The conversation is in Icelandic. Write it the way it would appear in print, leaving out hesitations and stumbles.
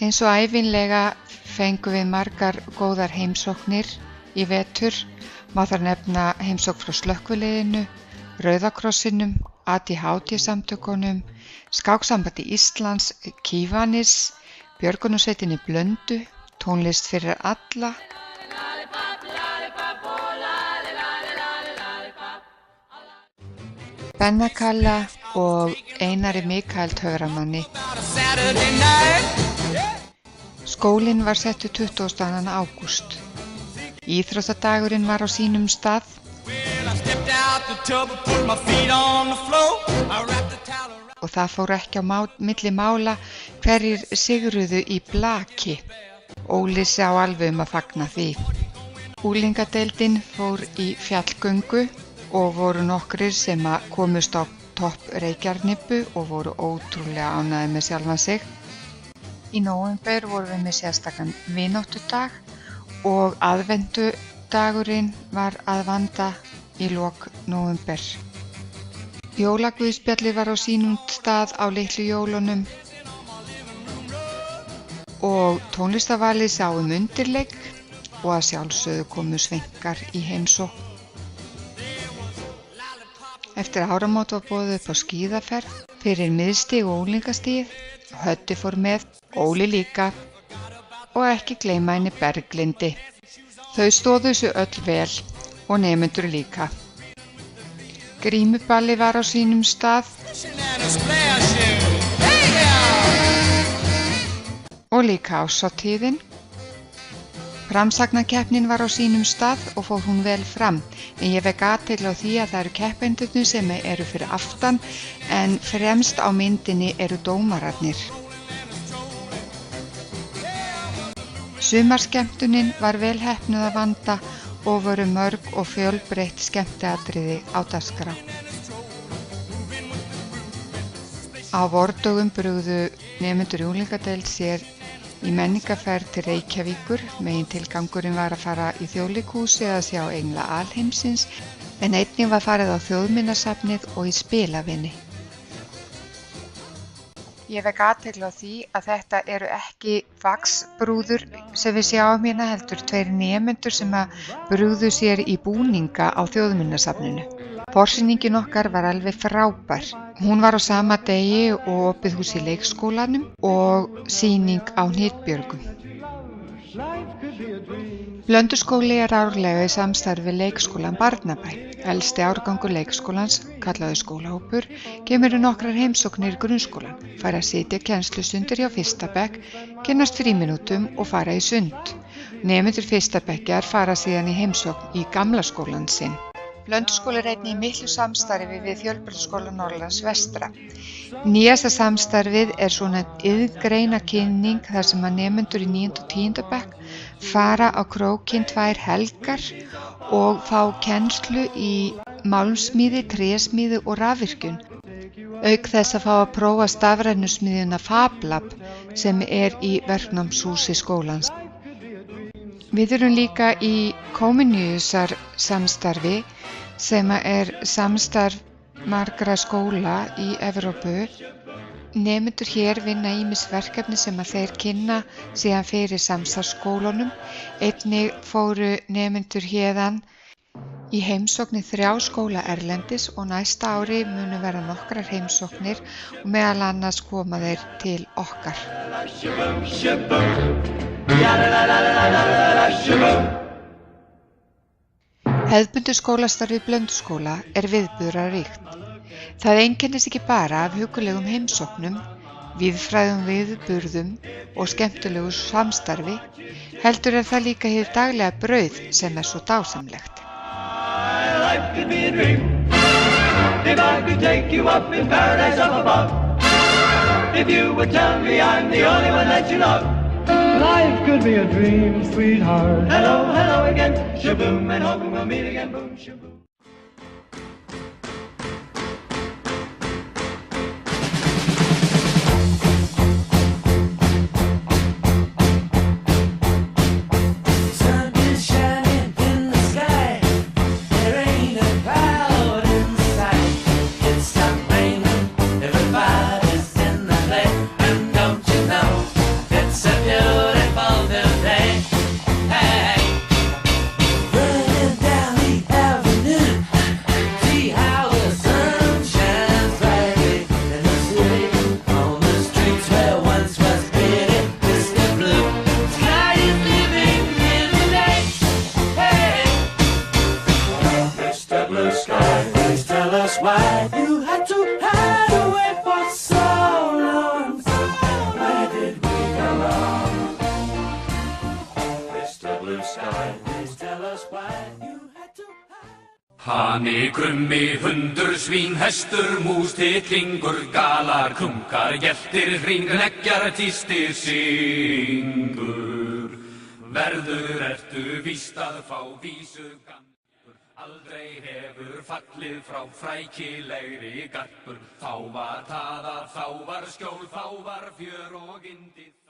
Eins og ævinlega fengum við margar góðar heimsóknir í vetur. Má þar nefna heimsókn frá slökkviliðinu, Rauða krossinum, ADHD-samtökunum, Skáksambandi Íslands, Kívanis, björgunarsveitinni Blöndu, Tónlist fyrir alla, Benna Kalla og Einari Mikael töframanni. Skólinn var settur 22. ágúst. Íþróttadagurinn var á sínum stað. Og það fór ekki á milli mála hverjir sigruðu í blaki. Óli sá alveg að fagna því. Unglingadeildin fór í fjallgöngu og voru nokkrir sem komust á topp Reykjarnibbu og voru ótrúlega ánægðir með sjálfan sig. Í nóvember vorum við með sérstakan vináttudag og aðventudagurinn var að vanda í lok nóvember. Jólaguðspjallið var á sínum stað á litlu jólunum og tónlistarvalið sá undirleik og að sjálfsögðu komu svenkar í heimsókn. Eftir áramót var boðið upp á skíðaferð fyrir miðstig og unglingastigið. Höddi fór með, Óli líka og ekki gleyma henni Berglindi. Þau stóðu sig öll vel og nemendur líka. Grímuballi var á sínum stað og líka árshátíðin. Framsagnakeppnin var á sínum stað og fór hún vel fram, en ég vek athygli á því að það eru keppendurnir sem eru fyrir aftan en fremst á myndinni eru dómararnir. Sumarskemmtunin var vel heppnuð að vanda og voru mörg og fjölbreytt skemmtiatriði á dagskrá. Á vordögum brugðu nemendur í unglingadeild sér í menningarferð til Reykjavíkur. Megintilgangurinn var að fara í Þjóðleikhúsið að sjá engla alheimsins, en einnig var farið á Þjóðminjasafnið og í spilavinni. Ég vek athygli á því að þetta eru ekki fagsbrúður sem við sjáum hérna, heldur tveir nemendur sem brugðu sér í búninga á Þjóðminjasafninu. Forsýningin okkar var alveg frábær. Hún var á sama degi og opið hús í leikskólanum og sýning á Hnitbjörgum. Blönduskóli er árlega í samstarfi við leikskólann Barnabæ. Elsti árgangur leikskólans, kallaður skólahópur, kemur í nokkrar heimsóknir í grunnskólann, fara að sitja kennslustundir hjá fyrsta bekk, kynnast frímínútum og fara í sund. Nemendur fyrsta bekkjar fara síðan í heimsókn í gamla skólann sinn. Blönduskóli er einnig í miklu samstarfi við Fjölbrautaskóla Norðurlands vestra. Nýjasta samstarfið er svona iðgreinakynning þar sem nemendur í 9. og 10. bekk fara á krókinn 2 helgar og fá kennslu í málmsmíði, trésmíði og rafvirkjun. Auk þess að fá að prófa stafrænusmíðina FabLab sem er í verknámshúsi skólans. Við erum líka í Comeniusar samstarfi sem samstarf margra skóla í Evrópu. Nemendur hér vinna ýmis verkefni sem þeir kynna síðan fyrir samstarfsskólunum. Einnig fóru nemendur héðan í heimsókn í 3 skóla erlendis og næsta ári munu vera nokkrar heimsóknir og meðal annars koma þeir til okkar. Hefðbundið skólastarf í Blönduskóla viðburðaríkt. Það einkennist ekki bara af huggulegum heimsóknum, víðfræðum viðburðum og skemmtilegu samstarfi, heldur það líka hið daglega brauð sem svo dásamlegt. Life could be a dream if I could take you up in paradise up above. If you would tell me I'm the only one that you love. Life could be a dream, sweetheart. Hello, hello again, shaboom, and hoping we'll meet again, boom, shaboom. Why you had to hide away for so long? Where did we go wrong? Mr. Blue Sky, please tell us why you had to hide. Hani, krummi, hundur, svín, hestur, mús, tittlingur, galar, krunkar, geltir, hringur, hneggjar, tístir, syngur. Verður ertu víst að fá vísugan. Aldrei hefur fallið frá frækilegri garpur. Þá var taðað, þá var skjól, þá var fjör og yndið.